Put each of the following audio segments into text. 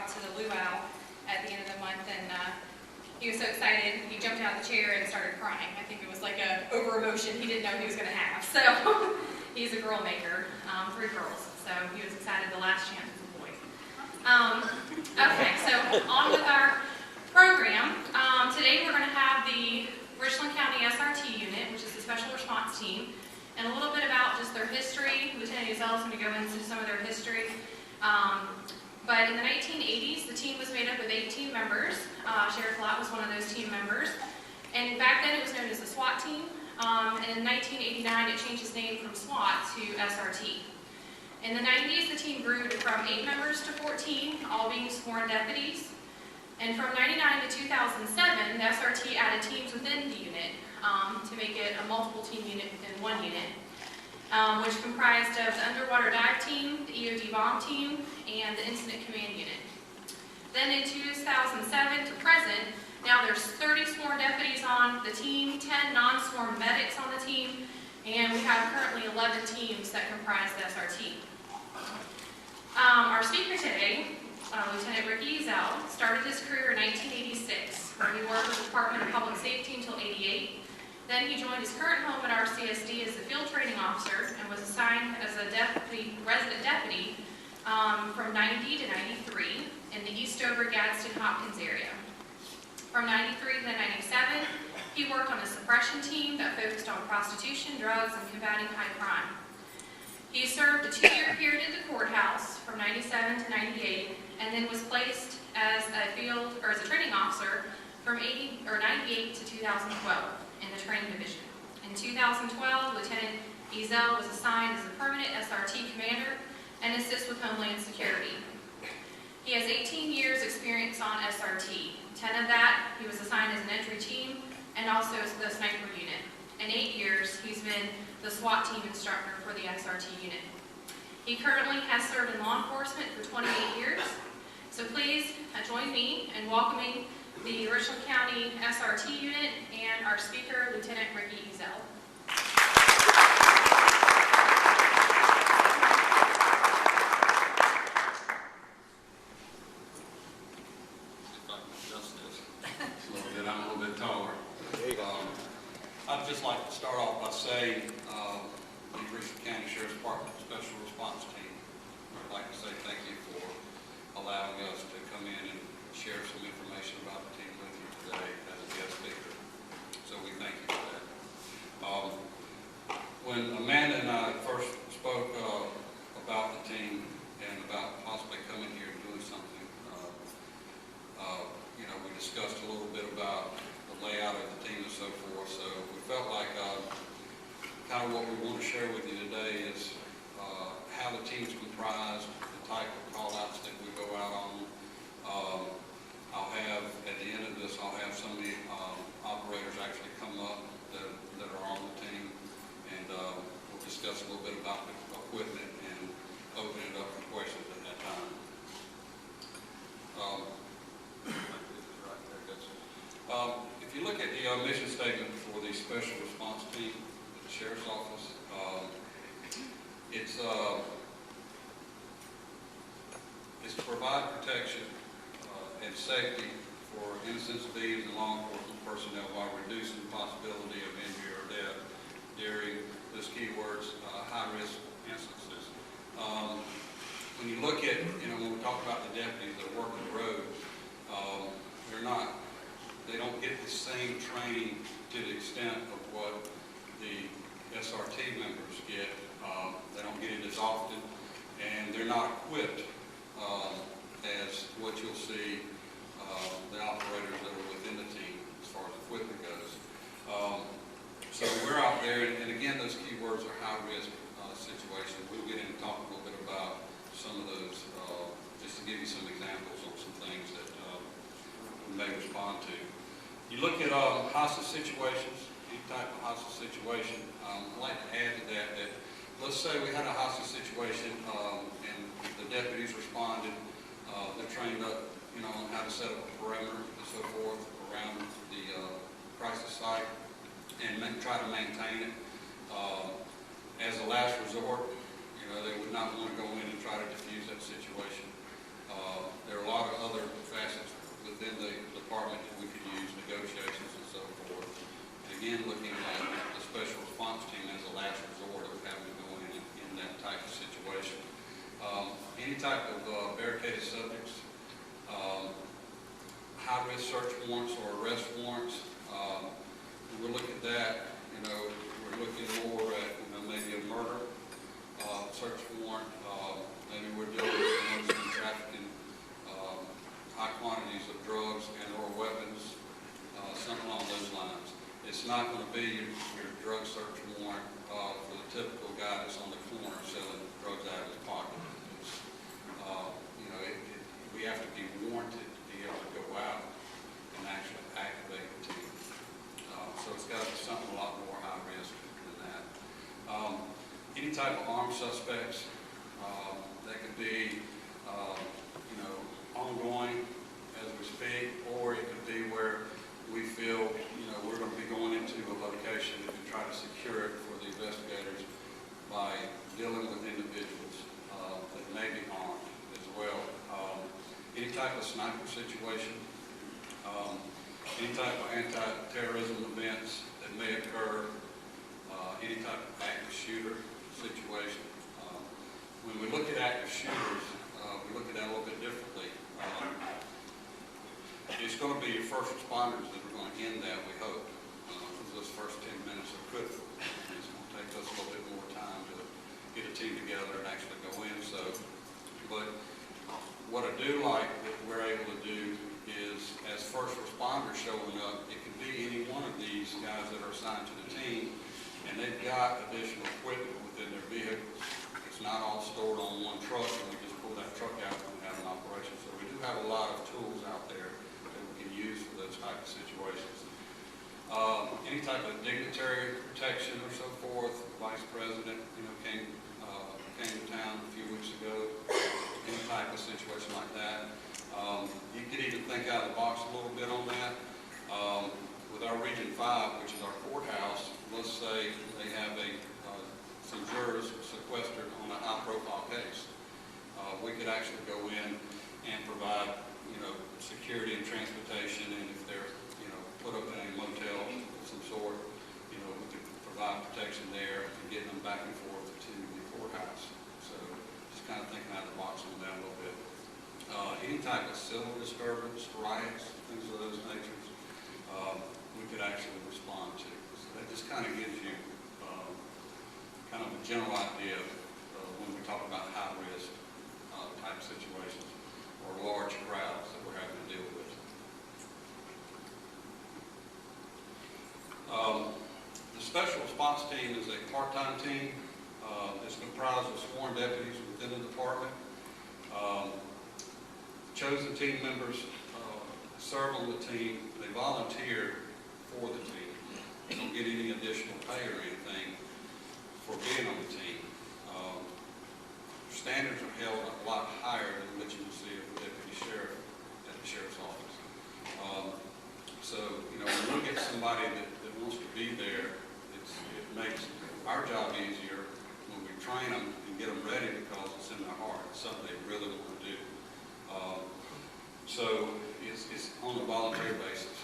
out to the luau at the end of the month, and he was so excited, he jumped out of the chair and started crying. I think it was like a over-emotion he didn't know he was going to have. So he's a girl maker, 3 girls, so he was excited the last chance was a boy. Okay, so on with our program. Today we're going to have the Richland County SRT unit, which is the Special Response Team, and a little bit about just their history. Lieutenant Uzell is going to go into some of their history. But in the 1980s, the team was made up of 18 members. Sheriff Lott was one of those team members. And back then it was known as the SWAT team. And in 1989, it changed its name from SWAT to SRT. In the 90s, the team grew from 8 members to 14, all being sworn deputies. And from 99 to 2007, the SRT added teams within the unit to make it a multiple team unit within one unit, which comprised of the underwater dive team, the EOD bomb team, and the incident command unit. Then in 2007 to present, now there's 30 sworn deputies on the team, 10 non-sworn medics on the team, and we have currently 11 teams that comprise the SRT. Our speaker today, Lieutenant Ricky Uzell, started his career in 1986, where he worked with the Department of Public Safety until '88. Then he joined his current home at RCSD as a field training officer and was assigned as a resident deputy from 90 to 93 in the Eastover, Gadsden, Hopkins area. From 93 to 97, he worked on a suppression team that focused on prostitution, drugs, and combating high crime. He served a 2-year period at the courthouse from 97 to 98, and then was placed as a training officer from 98 to 2012 in the training division. In 2012, Lieutenant Uzell was assigned as a permanent SRT commander and assists with Homeland Security. He has 18 years experience on SRT. 10 of that, he was assigned as an entry team and also as the sniper unit. In 8 years, he's been the SWAT team instructor for the SRT unit. He currently has served in law enforcement for 28 years. So please join me in welcoming the Richland County SRT unit and our speaker, Lieutenant Ricky Uzell. I'm a little bit taller. I'd just like to start off by saying the Richland County Sheriff's Department Special Response Team, I'd like to say thank you for allowing us to come in and share some information about the team with you today as a guest speaker. So we thank you for that. When Amanda and I first spoke about the team and about possibly coming here and doing something, we discussed a little bit about the layout of the team and so forth. So we felt like kind of what we want to share with you today is how the team's comprised, the type of call-outs that we go out on. I'll have, at the end of this, I'll have some of the operators actually come up that are on the team, and we'll discuss a little bit about the equipment and open it up for questions at that time. If you look at the mission statement for the Special Response Team at the Sheriff's Office, it's to provide protection and safety for innocent civilians and law enforcement personnel while reducing the possibility of injury or death during those keywords, high-risk instances. When you look at, when we talk about the deputies that work the road, they don't get the same training to the extent of what the SRT members get. They don't get it as often, and they're not equipped as what you'll see the operators that are within the team as far as equipment goes. So we're out there, and again, those keywords are high-risk situations. We'll get in and talk a little bit about some of those, just to give you some examples of some things that we may respond to. You look at hostage situations, any type of hostage situation. I'd like to add to that let's say we had a hostage situation and the deputies responded. They're trained up, on how to set up a perimeter and so forth around the crisis site and try to maintain it. As a last resort, they would not want to go in and try to defuse that situation. There are a lot of other facets within the department that we could use, negotiations and so forth. And again, looking at the special response team as a last resort of having to go in that type of situation. Any type of barricaded subjects, high-risk search warrants or arrest warrants, we'll look at that. We're looking more at maybe a murder search warrant. Maybe we're dealing with someone who's trafficking high quantities of drugs and or weapons, something along those lines. It's not going to be your drug search warrant for the typical guy that's on the corner selling drugs out of his pocket. We have to be warranted to be able to go out and actually activate the team. So it's got to be something a lot more high risk than that. Any type of armed suspects, that could be, ongoing as we speak, or it could be where we feel, we're going to be going into a location and try to secure it for the investigators by dealing with individuals that may be armed as well. Any type of sniper situation, any type of anti-terrorism events that may occur, any type of active shooter situation. When we look at active shooters, we look at that a little bit differently. It's going to be your first responders that are going to end that, we hope. Those first 10 minutes are critical. It's going to take us a little bit more time to get a team together and actually go in. But what I do like that we're able to do is, as first responders showing up, it could be any one of these guys that are assigned to the team, and they've got additional equipment within their vehicles. It's not all stored on one truck, and we just pull that truck out and have an operation. So we do have a lot of tools out there that we can use for those type of situations. Any type of dignitary protection or so forth. Vice President, came to town a few weeks ago. Any type of situation like that. You could even think out of the box a little bit on that. With our Region 5, which is our courthouse, let's say they have some jurors sequestered on a high-profile case. We could actually go in and provide, security and transportation, and if they're, put up in a motel of some sort, we could provide protection there and getting them back and forth to the courthouse. So just kind of thinking out of the box on that a little bit. Any type of civil disturbance, riots, things of those natures, we could actually respond to. So that just kind of gives you kind of a general idea of when we talk about high-risk type situations or large crowds that we're having to deal with. The special response team is a part-time team. It's comprised of sworn deputies within the department. Chosen team members serve on the team. They volunteer for the team. They don't get any additional pay or anything for being on the team. Standards are held a lot higher than what you would see of a deputy sheriff at the sheriff's office. So, when we get somebody that wants to be there, it makes our job easier when we train them and get them ready because it's in their heart. It's something they really want to do. So it's on a voluntary basis.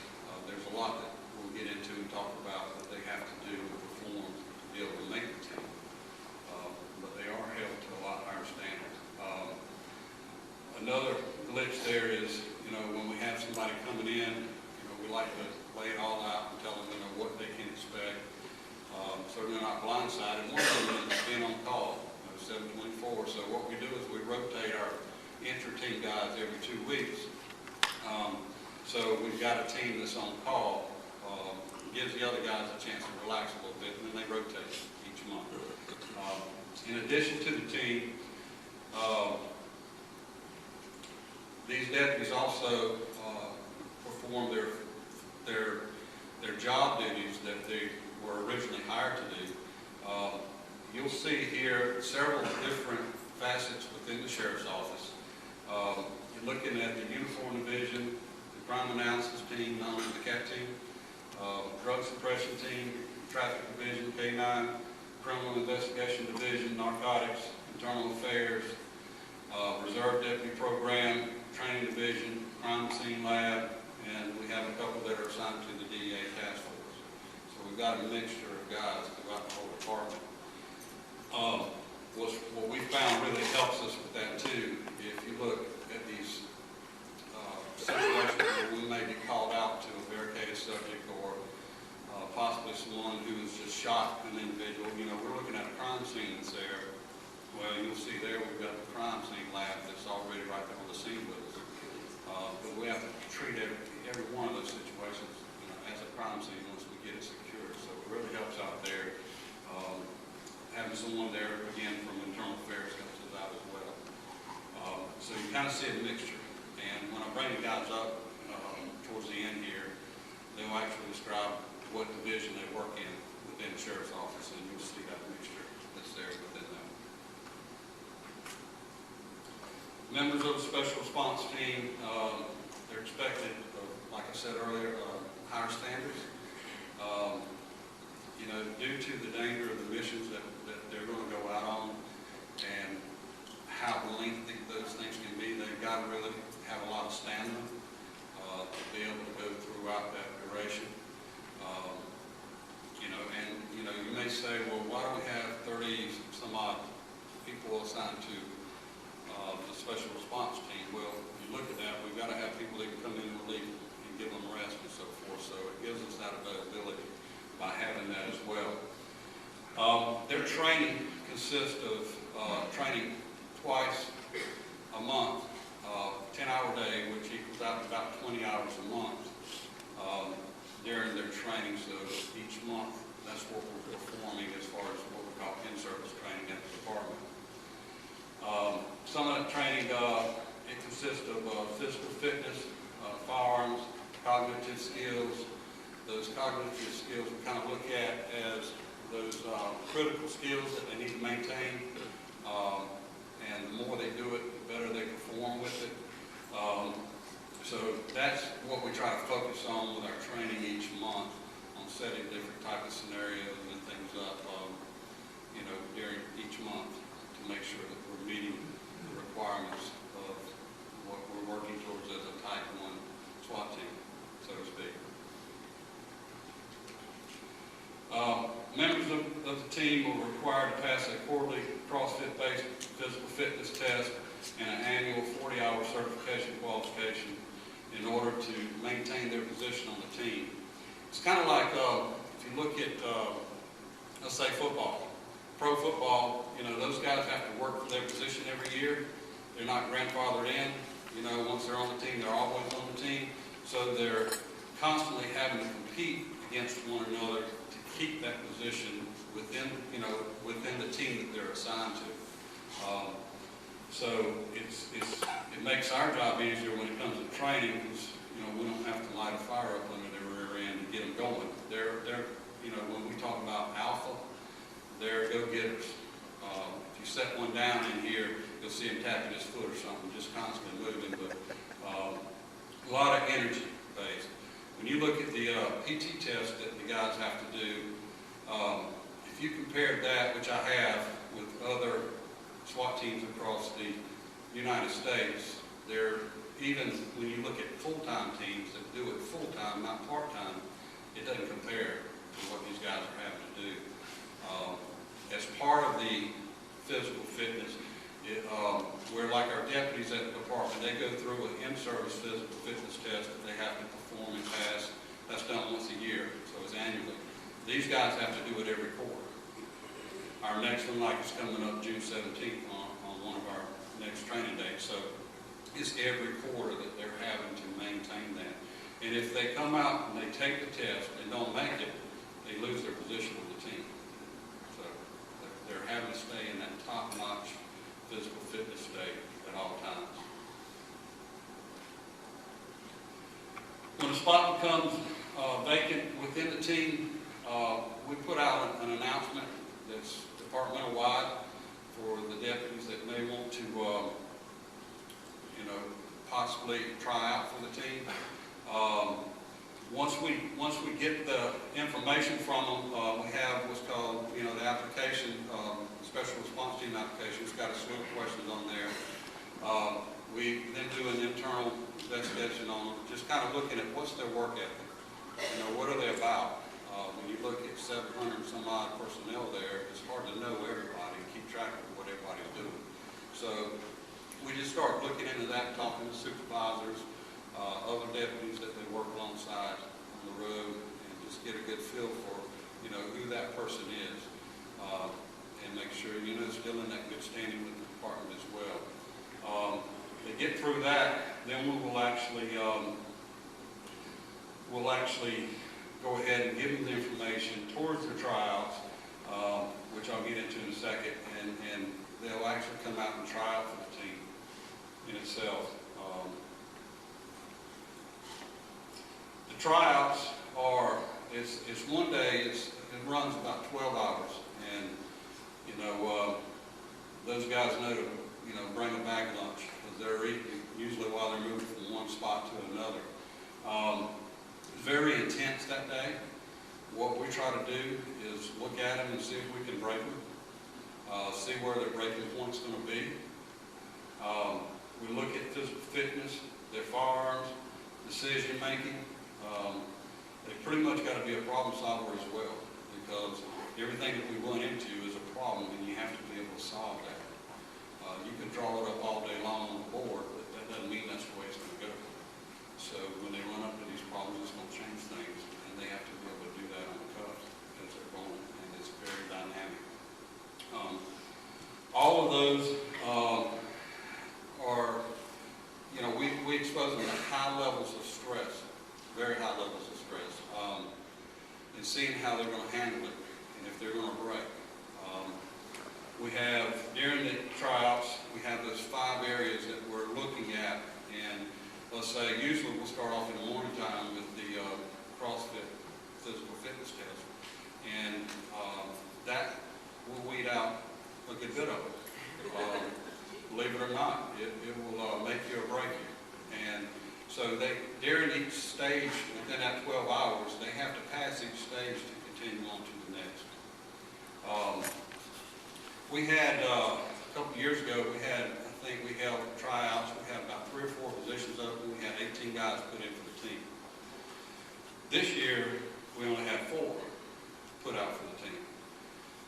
There's a lot that we'll get into and talk about that they have to do and perform to be able to make the team. But they are held to a lot higher standard. Another glitch there is, when we have somebody coming in, we like to lay it all out and tell them, what they can expect. So they're not blindsided. One of them is being on call, 724. So what we do is we rotate our inter-team guys every 2 weeks. So we've got a team that's on call, gives the other guys a chance to relax a little bit, and then they rotate each month. In addition to the team, these deputies also perform their job duties that they were originally hired to do. You'll see here several different facets within the sheriff's office. You're looking at the uniform division, the crime analysis team, known as the CAT team, drug suppression team, traffic division, K9, criminal investigation division, narcotics, internal affairs, Reserve Deputy Program, Training Division, Crime Scene Lab, and we have a couple that are assigned to the DEA Task Force. So we've got a mixture of guys throughout the whole department. What we found really helps us with that too. If you look at these situations where we may be called out to a barricaded subject or possibly someone who has just shot an individual, you know, we're looking at a crime scene that's there. Well, you'll see there we've got the crime scene lab that's already right there on the scene with us. But we have to treat every one of those situations, you know, as a crime scene once we get it secured. So it really helps out there. Having someone there, again, from internal affairs helps us out as well. So you kind of see a mixture. And when I bring the guys up towards the end here, they'll actually describe what division they work in within the sheriff's office, and you'll see that mixture that's there within them. Members of the special response team, they're expected, like I said earlier, higher standards. You know, due to the danger of the missions that they're going to go out on and how lengthy those things can be, they've got to really have a lot of stamina to be able to go throughout that duration. You know, you may say, well, why don't we have 30 some odd people assigned to the special response team? Well, if you look at that, we've got to have people that can come in and relieve and give them rest and so forth. So it gives us that availability by having that as well. Their training consists of training twice a month, 10-hour day, which equals out to about 20 hours a month during their training. So each month, that's what we're performing as far as what we call in-service training at the department. Some of that training, it consists of physical fitness, firearms, cognitive skills. Those cognitive skills we kind of look at as those critical skills that they need to maintain. And the more they do it, the better they perform with it. So that's what we try to focus on with our training each month, on setting different type of scenarios and things up, you know, during each month to make sure that we're meeting the requirements of what we're working towards as a Type 1 SWAT team, so to speak. Members of the team are required to pass a quarterly CrossFit-based physical fitness test and an annual 40-hour certification qualification in order to maintain their position on the team. It's kind of like, if you look at, let's say football, pro football, you know, those guys have to work for their position every year. They're not grandfathered in. You know, once they're on the team, they're always on the team. So they're constantly having to compete against one another to keep that position within, you know, within the team that they're assigned to. So it makes our job easier when it comes to training, because, you know, we don't have to light a fire up under their rear end to get them going. They're you know, when we talk about alpha, they're go-getters. If you set one down in here, you'll see him tapping his foot or something, just constantly moving, but a lot of energy based. When you look at the PT test that the guys have to do, if you compare that, which I have, with other SWAT teams across the United States, they're, even when you look at full-time teams that do it full-time, not part-time, it doesn't compare to what these guys are having to do. As part of the physical fitness, where like our deputies at the department, they go through an in-service physical fitness test that they have to perform and pass. That's done once a year, so it's annually. These guys have to do it every quarter. Our next one, like, is coming up June 17th on one of our next training days. So it's every quarter that they're having to maintain that. And if they come out and they take the test and don't make it, they lose their position on the team. So they're having to stay in that top-notch physical fitness state at all times. When a spot becomes vacant within the team, we put out an announcement that's departmental-wide for the deputies that may want to, you know, possibly try out for the team. Once we get the information from them, we have what's called, you know, the application, special response team application. It's got a slew of questions on there. We then do an internal investigation on them, just kind of looking at what's their work ethic. You know, what are they about? When you look at 700 some odd personnel there, it's hard to know everybody and keep track of what everybody's doing. So we just start looking into that, talking to supervisors, other deputies that they work alongside on the road, and just get a good feel for, you know, who that person is, and make sure, you know, still in that good standing with the department as well. They get through that, then we will actually go ahead and give them the information towards their tryouts, which I'll get into in a second, and they'll actually come out and try out for the team in itself. The tryouts are, it's one day, it runs about 12 hours, and, you know, those guys know to, you know, bring a bag lunch, because they're eating, usually while they're moving from one spot to another. Very intense that day. What we try to do is look at them and see if we can break them, see where their breaking point's going to be. We look at physical fitness, their firearms, decision making. They pretty much got to be a problem solver as well, because everything that we run into is a problem, and you have to be able to solve that. You can draw it up all day long on the board, but that doesn't mean that's the way it's going to go. So when they run up to these problems, it's going to change things, and they have to be able to do that on the cuff as they're going, and it's very dynamic. All of those are, you know, we expose them to high levels of stress, very high levels of stress, and seeing how they're going to handle it, and if they're going to break. We have, during the tryouts, we have those 5 areas that we're looking at, and let's say, usually we'll start off in the morning time with the CrossFit physical fitness test, and that will weed out a good bit of it. Believe it or not, it will make you or break you. And so during each stage within that 12 hours, they have to pass each stage to continue on to the next. We had, a couple of years ago, I think we held tryouts. We had about 3 or 4 positions open. We had 18 guys put in for the team. This year, we only had 4 put out for the team.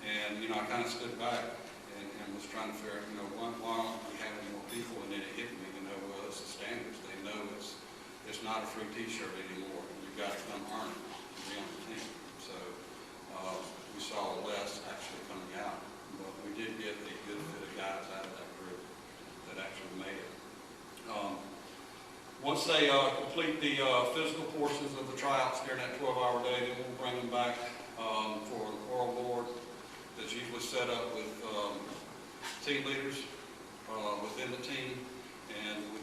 And, you know, I kind of stood back and was trying to figure out, you know, why don't we have more people? And then it hit me, you know, well, it's the standards. They know it's not a free T-shirt anymore. You've got to come earn it to be on the team. So we saw less actually coming out. But we did get a good bit of guys out of that group that actually made it. Once they complete the physical portions of the tryouts during that 12-hour day, then we'll bring them back for an oral board that's usually set up with team leaders within the team, and we,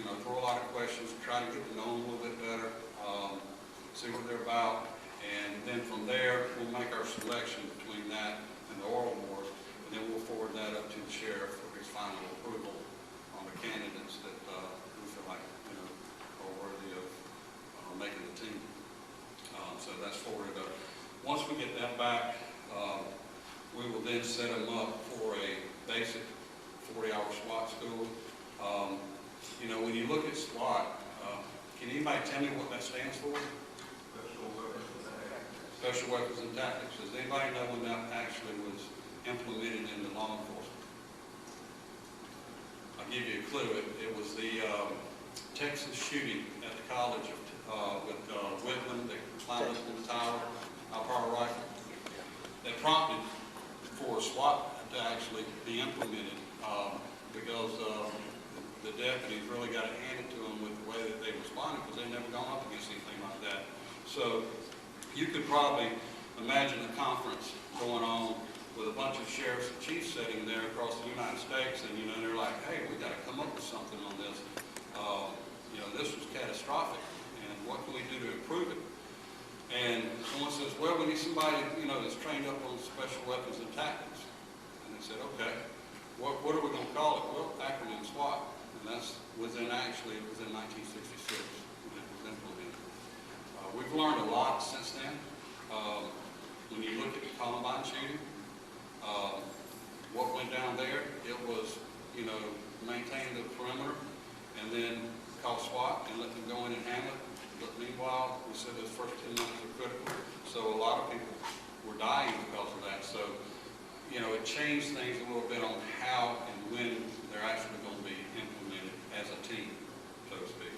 you know, throw a lot of questions, try to get to know them a little bit better, see what they're about, and then from there we'll make our selection between that and the oral board, and then we'll forward that up to the sheriff for his final approval on the candidates that we feel like, you know, are worthy of making the team. So that's forwarded up. Once we get that back, we will then set them up for a basic 40-hour SWAT school. You know, when you look at SWAT, can anybody tell me what that stands for? Special Weapons and Tactics. Does anybody know when that actually was implemented into law enforcement? I'll give you a clue. It was the Texas shooting at the college with Richland. They climbed up in the tower, high-power rifle. That prompted for SWAT to actually be implemented because the deputies really got to hand it to them with the way that they responded, because they'd never gone up against anything like that. So you could probably imagine a conference going on with a bunch of sheriffs and chiefs sitting there across the United States, and, you know, they're like, hey, we got to come up with something on this. You know, this was catastrophic, and what can we do to improve it? And someone says, well, we need somebody, you know, that's trained up on special weapons and tactics. And they said, okay, what are we going to call it? Well, acronym SWAT. And that's within 1966 when it was implemented. We've learned a lot since then. When you look at the Columbine shooting, what went down there, it was, you know, maintaining the perimeter and then call SWAT and let them go in and handle it. But meanwhile, we said those first 10 months are critical. So a lot of people were dying because of that. So, you know, it changed things a little bit on how and when they're actually going to be implemented as a team, so to speak.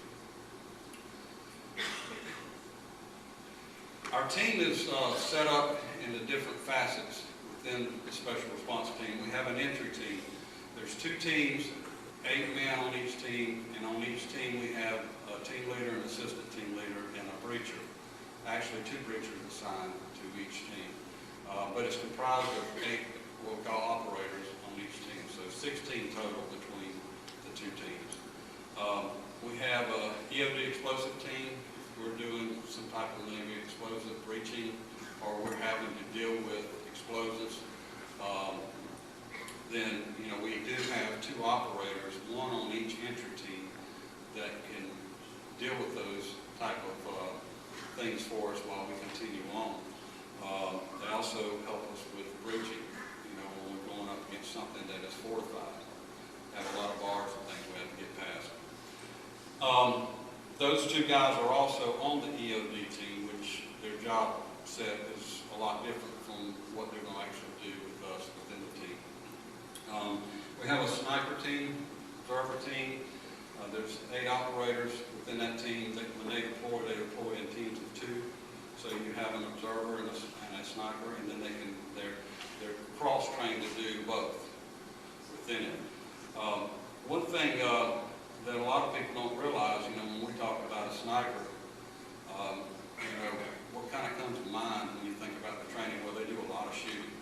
Our team is set up into different facets within the special response team. We have an entry team. There's 2 teams, 8 men on each team, and on each team we have a team leader, an assistant team leader, and a breacher. Actually, 2 breachers assigned to each team. But it's comprised of 8 what we call operators on each team. So 16 total between the 2 teams. We have a EOD explosive team. We're doing some type of maybe explosive breaching, or we're having to deal with explosives. Then, you know, we do have 2 operators, 1 on each entry team that can deal with those type of things for us while we continue on. They also help us with breaching, you know, when we're going up against something that is fortified. Have a lot of bars and things we have to get past. Those 2 guys are also on the EOD team, which their job set is a lot different from what they're going to actually do with us within the team. We have a sniper team, observer team. There's 8 operators within that team. When they deploy in teams of 2. So you have an observer and a sniper, and then they're cross-trained to do both within it. One thing that a lot of people don't realize, you know, when we talk about a sniper, you know, what kind of comes to mind when you think about the training? Well, they do a lot of shooting.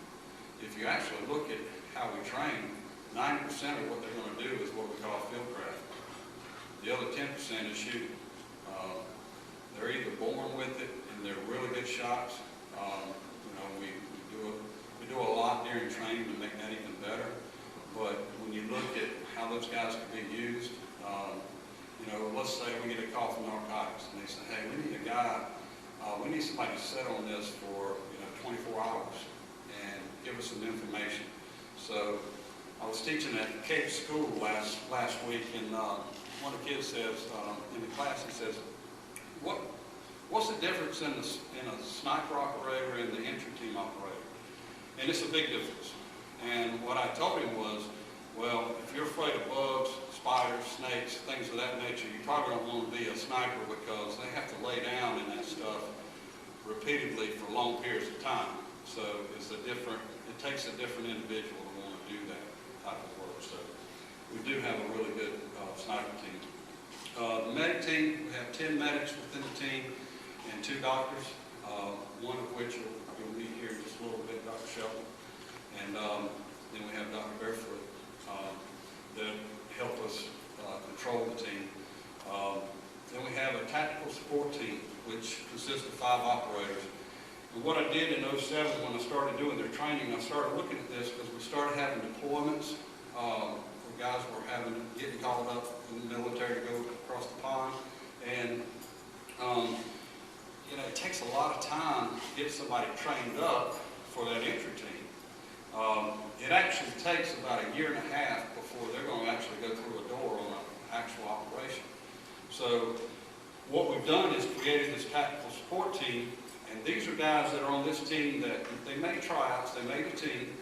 If you actually look at how we train, 90% of what they're going to do is what we call field craft. The other 10% is shooting. They're either born with it and they're really good shots. You know, we do a lot during training to make that even better. But when you look at how those guys can be used, you know, let's say we get a call from narcotics and they say, hey, we need a guy, we need somebody to sit on this for, you know, 24 hours and give us some information. So I was teaching at Cape School last week, and one of the kids says, in the class, he says, what's the difference in a sniper operator and the entry team operator? And it's a big difference. And what I told him was, well, if you're afraid of bugs, spiders, snakes, things of that nature, you probably don't want to be a sniper because they have to lay down in that stuff repeatedly for long periods of time. So it takes a different individual to want to do that type of work. So we do have a really good sniper team. The medic team, we have 10 medics within the team and 2 doctors, one of which you'll meet here in just a little bit, Dr. Shelton. And then we have Dr. Barefoot that help us control the team. Then we have a tactical support team, which consists of 5 operators. And what I did in 2007 when I started doing their training, I started looking at this because we started having deployments where guys were getting called up in the military to go across the pond. And you know, it takes a lot of time to get somebody trained up for that entry team. It actually takes about 1.5 years before they're going to actually go through a door on an actual operation. So what we've done is created this tactical support team, and these are guys that are on this team that they made tryouts, they made a team.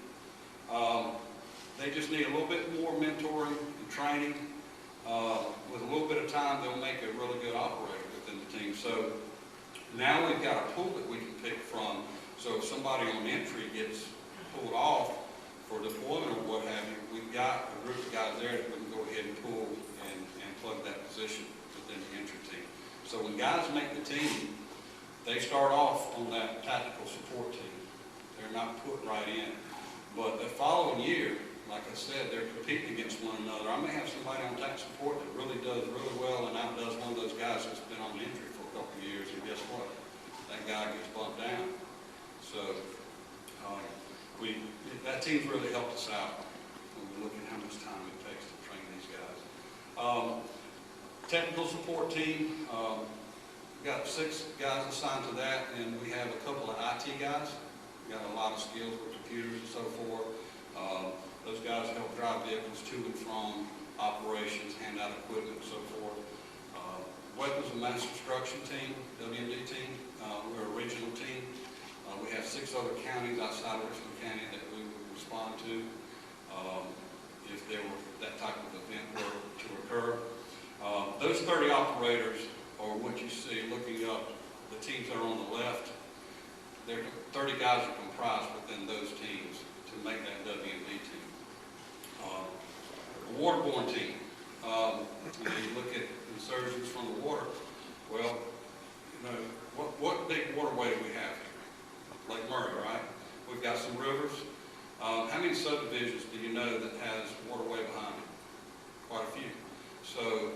They just need a little bit more mentoring and training. With a little bit of time, they'll make a really good operator within the team. So now we've got a pool that we can pick from. So if somebody on entry gets pulled off for deployment or what have you, we've got a group of guys there that we can go ahead and pull and plug that position within the entry team. So when guys make the team, they start off on that tactical support team. They're not put right in. But the following year, like I said, they're competing against one another. I may have somebody on tactical support that really does really well and outdoes one of those guys that's been on entry for a couple of years, and guess what? That guy gets bumped down. So that team's really helped us out when we look at how much time it takes to train these guys. Technical support team, we've got 6 guys assigned to that, and we have a couple of IT guys. We've got a lot of skills with computers and so forth. Those guys help drive vehicles to and from operations, hand out equipment, and so forth. Weapons and mass destruction team, WMD team, we're a regional team. We have 6 other counties outside of Richland County that we would respond to if there were that type of event were to occur. Those 30 operators, or what you see looking up, the teams that are on the left, 30 guys are comprised within those teams to make that WMD team. A waterborne team. You look at insurgents from the water. Well, what big waterway do we have here? Lake Murray, right? We've got some rivers. How many subdivisions do you know that has waterway behind it? Quite a few. So,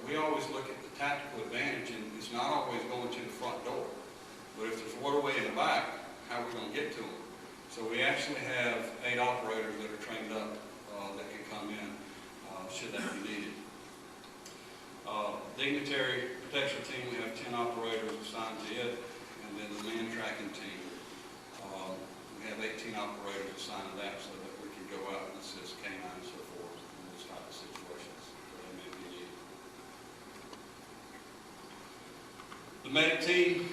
we always look at the tactical advantage, and it's not always going to the front door. But if there's waterway in the back, how are we going to get to them? So we actually have 8 operators that are trained up that can come in should that be needed. Dignitary protection team, we have 10 operators assigned to it, and then the man tracking team, we have 18 operators assigned to that so that we can go out and assist K9 and so forth in those type of situations where they may be needed. The medic team,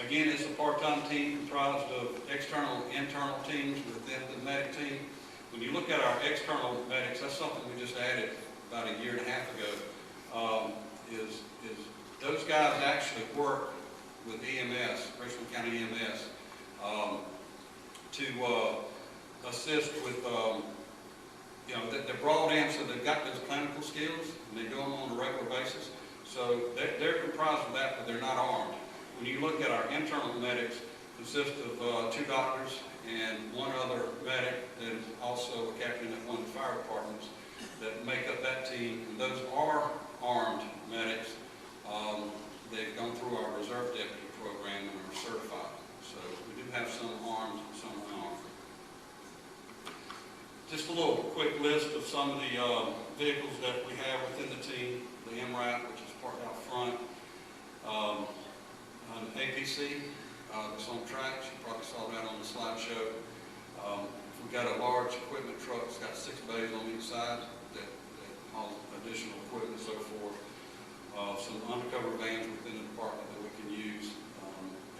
again, it's a part-time team comprised of external and internal teams within the medic team. When you look at our external medics, that's something we just added about a year and a half ago, is those guys actually work with EMS, Richland County EMS, to assist with, they're brought in, so they've got those clinical skills, and they do them on a regular basis. So they're comprised of that, but they're not armed. When you look at our internal medics, consist of 2 doctors and 1 other medic, and also a captain at one of the fire departments that make up that team. And those are armed medics. They've gone through our reserve deputy program and are certified. So we do have some armed and some unarmed. Just a little quick list of some of the vehicles that we have within the team. The MRAP, which is parked out front. An APC that's on tracks. You probably saw that on the slideshow. We've got a large equipment truck. It's got 6 bays on each side that haul additional equipment and so forth. Some undercover vans within the department that we can use.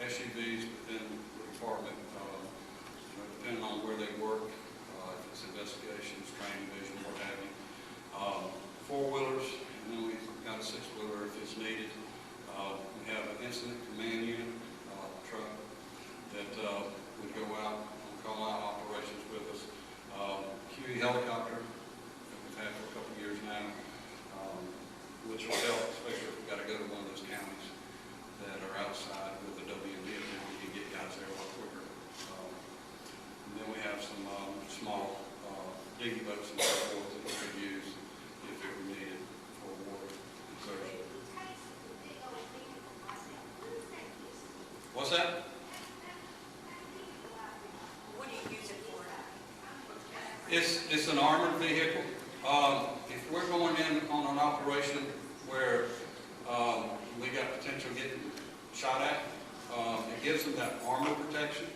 SUVs within the department, depending on where they work, if it's investigations, training division, what have you. 4-wheelers, and then we've got a 6-wheeler if it's needed. We have an incident command unit truck that would go out on call-out operations with us. QE helicopter that we've had for a couple of years now, which will help, especially if we've got to go to one of those counties that are outside with the WMD, and we can get guys there a lot quicker. And then we have some small dinghy boats and so forth that we could use if it were needed for water insertion. What's that? What do you use it for? It's an armored vehicle. If we're going in on an operation where we got potential getting shot at, it gives them that armor protection.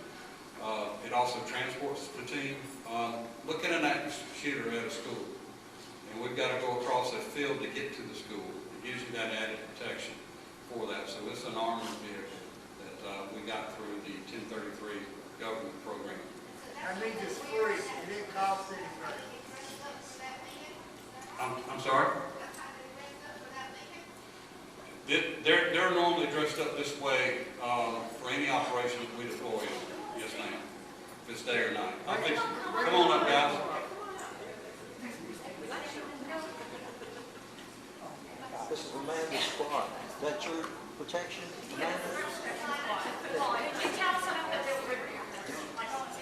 It also transports the team. Look at an active shooter at a school, and we've got to go across a field to get to the school. It gives you that added protection for that. So it's an armored vehicle that we got through the 1033 government program. I think it's free. It didn't cost anything. I'm sorry? They're normally dressed up this way for any operation that we deploy. Yes, ma'am. If it's day or night. Come on up, guys. This is Amanda Swat. Is that your protection, Amanda?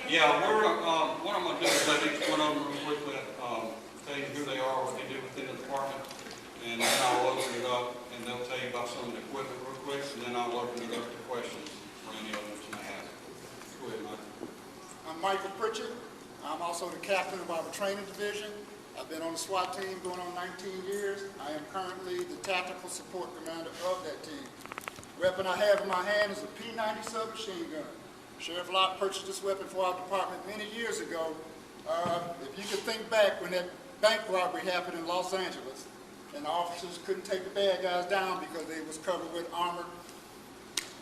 Yeah, what I'm going to do is let each one of them real quickly tell you who they are, what they do within the department, and then I'll open it up, and they'll tell you about some of the equipment real quick, and then I'll open it up to questions for any of them that you may have. Go ahead, Mike. I'm Michael Pritchard. I'm also the captain of our training division. I've been on the SWAT team going on 19 years. I am currently the tactical support commander of that team. The weapon I have in my hand is a P90 submachine gun. Sheriff Lott purchased this weapon for our department many years ago. It could think back when that bank robbery happened in Los Angeles, and the officers couldn't take the bad guys down because they was covered with armored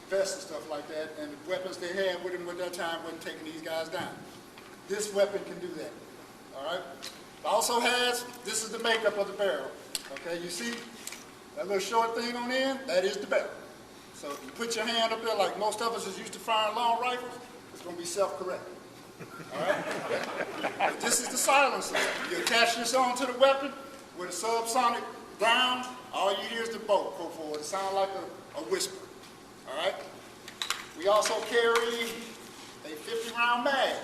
vests and stuff like that, and the weapons they had with them at that time wasn't taking these guys down. This weapon can do that, all right? It also has, this is the makeup of the barrel, okay? You see that little short thing on the end? That is the barrel. So if you put your hand up there like most of us is used to firing long rifles, it's going to be self-correcting, all right? But this is the silencer. You attach this onto the weapon with a subsonic round, all you hear is the bolt go forward. It sounds like a whisper. All right? We also carry a 50-round mag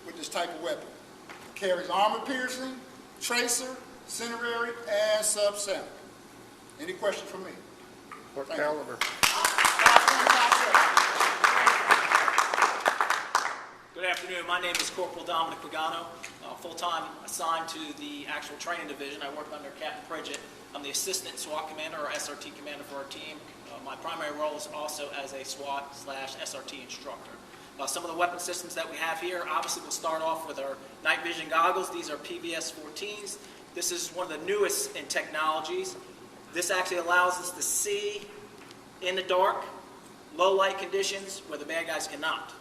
with this type of weapon. It carries armor-piercing, tracer, incendiary, and subsonic. Any questions from me? What caliber? Good afternoon. My name is Corporal Dominic Pagano. Full-time assigned to the actual training division. I work under Captain Pridgett. I'm the assistant SWAT commander or SRT commander for our team. My primary role is also as a SWAT/SRT instructor. Some of the weapon systems that we have here, obviously we'll start off with our night vision goggles. These are PVS-14s. This is one of the newest in technologies. This actually allows us to see in the dark, low light conditions where the bad guys cannot.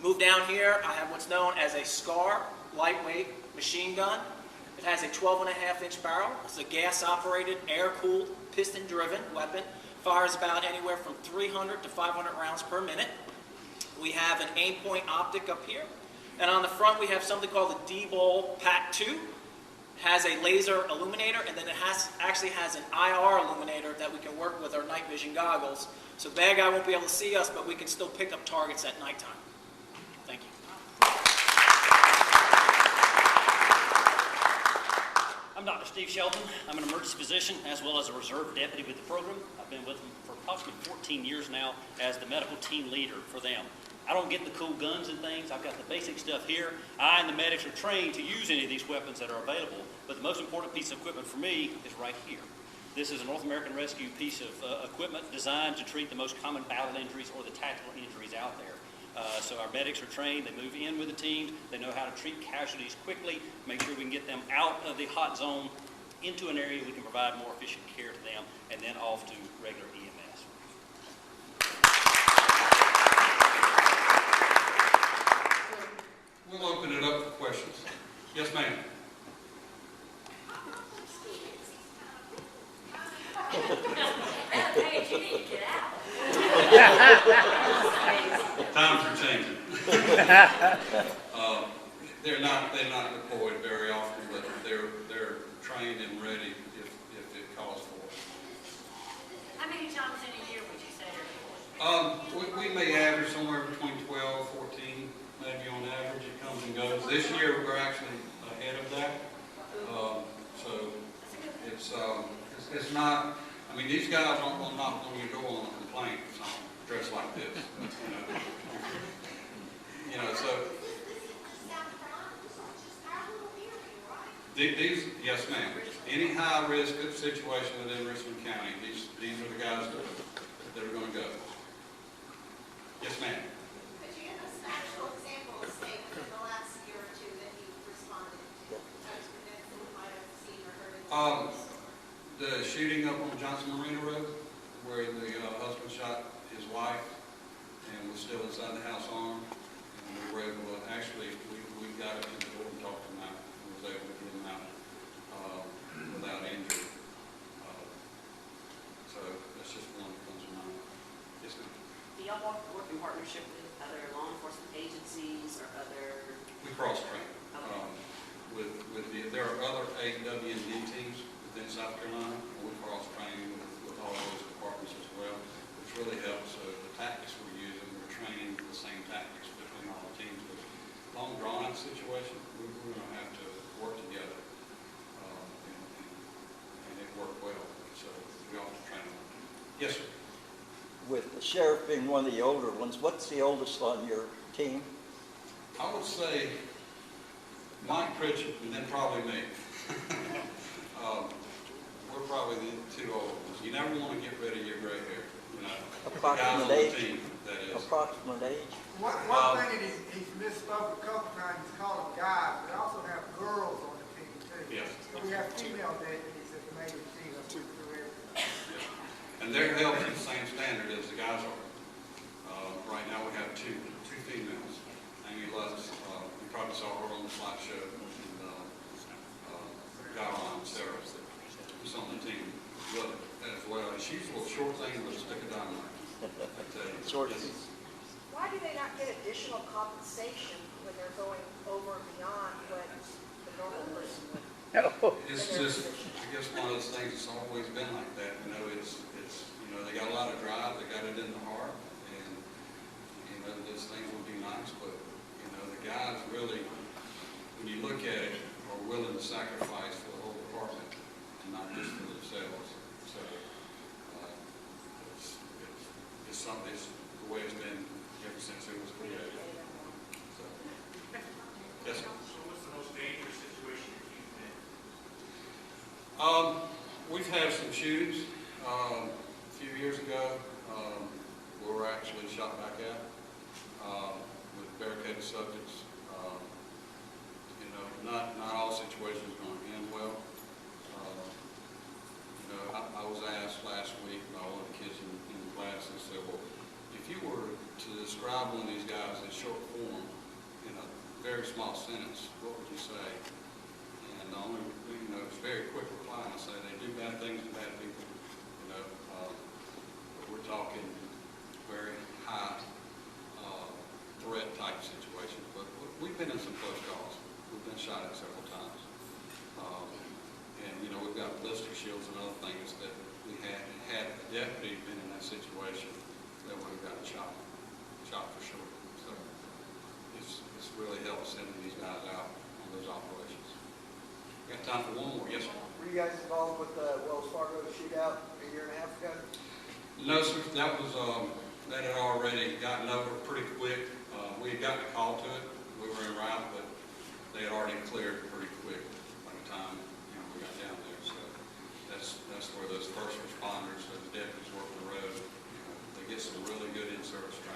Move down here, I have what's known as a SCAR lightweight machine gun. It has a 12.5-inch barrel. It's a gas-operated, air-cooled, piston-driven weapon. Fires about anywhere from 300 to 500 rounds per minute. We have an aim point optic up here. And on the front, we have something called the D-Ball Pack 2. It has a laser illuminator, and then it actually has an IR illuminator that we can work with our night vision goggles. So the bad guy won't be able to see us, but we can still pick up targets at nighttime. Thank you. I'm Dr. Steve Shelton. I'm an emergency physician as well as a reserve deputy with the program. I've been with them for approximately 14 years now as the medical team leader for them. I don't get the cool guns and things. I've got the basic stuff here. I and the medics are trained to use any of these weapons that are available, but the most important piece of equipment for me is right here. This is a North American Rescue piece of equipment designed to treat the most common battle injuries or the tactical injuries out there. So our medics are trained, they move in with the teams, they know how to treat casualties quickly, make sure we can get them out of the hot zone into an area we can provide more efficient care to them, and then off to regular EMS. We'll open it up for questions. Yes, ma'am. Hey, you need to get out. Times are changing. They're not deployed very often, but they're trained and ready if it calls for it. How many times in a year would you say you're deployed? We may average somewhere between 12, 14, maybe on average. It comes and goes. This year we're actually ahead of that. So it's not. I mean, these guys aren't going to knock on your door on a complaint or something dressed like this. So these, yes, ma'am. Any high-risk situation within Richland County, these are the guys that are going to go. Yes, ma'am. Could you give us an actual example of, say, within the last year or two that you responded to? Those that you might have seen or heard. The shooting up on Johnson Marina Road, where the husband shot his wife and was still inside the house armed. And we were able to, actually, we got up to the door and talked him out and was able to get him out without injury. So that's just one that comes to mind. Yes, ma'am. Do y'all work in partnership with other law enforcement agencies or other? We cross-train. Okay. There are other AWND teams within South Carolina, and we cross-train with all those departments as well, which really helps. The tactics we're using, we're training the same tactics between all the teams. But long drawn-out situation, we're going to have to work together, and it worked well. So we often train them. Yes, sir. With the sheriff being one of the older ones, what's the oldest on your team? I would say Mike Pritchett, and then probably me. We're probably the two old ones. You never want to get rid of your gray hair. Approximate guys on the age? team, that is. Approximate age? One thing that he's misspoke a couple times, he's called them guys, but also have female deputies that may receive a career. And they're held to the same standard as the guys are. Right now, we have two females. Amy Lutz, you probably saw her on the slideshow, and Caroline Sarah, who's on the team, Love as well. And she's a little short thing with a stick of dynamite. I tell you. Short. Why do they not get additional compensation when they're going over and beyond what the normal person would? It's just, I guess one of those things that's always been like that. You know, it's you know, they got a lot of drive, they got it in the heart, and you know, those things would be nice, but you know, the guys really, when you look at it, are willing to sacrifice for the whole department and not just for themselves. So it's something. It's the way it's been ever since it was created. So, yes, sir. So what's the most dangerous situation you've been in? We've had some shootings. A few years ago, we were actually shot back at with barricaded subjects. You know, not all situations are going to end well. You know, I was asked last week by one of the kids in the class, and said, well, if you were to describe one of these guys in short form, in a very small sentence, what would you say? And the only, you know, it's very quick reply. I say they do bad things to bad people. You know, but we're talking very high threat type situations. But we've been in some close calls. We've been shot at several times. And you know, we've got ballistic shields and other things that we had a deputy been in that situation, that would have gotten shot for sure. So it's really helped sending these guys out on those operations. We got time for one more. Yes, sir. Were you guys involved with the Wells Fargo shootout a year and a half ago? No, sir. That was that had already gotten over pretty quick. We had gotten a call to it. We were en route, but they had already cleared pretty quick by the time we got down there. So that's where those first responders, those deputies working the road, they get some really good in-service training.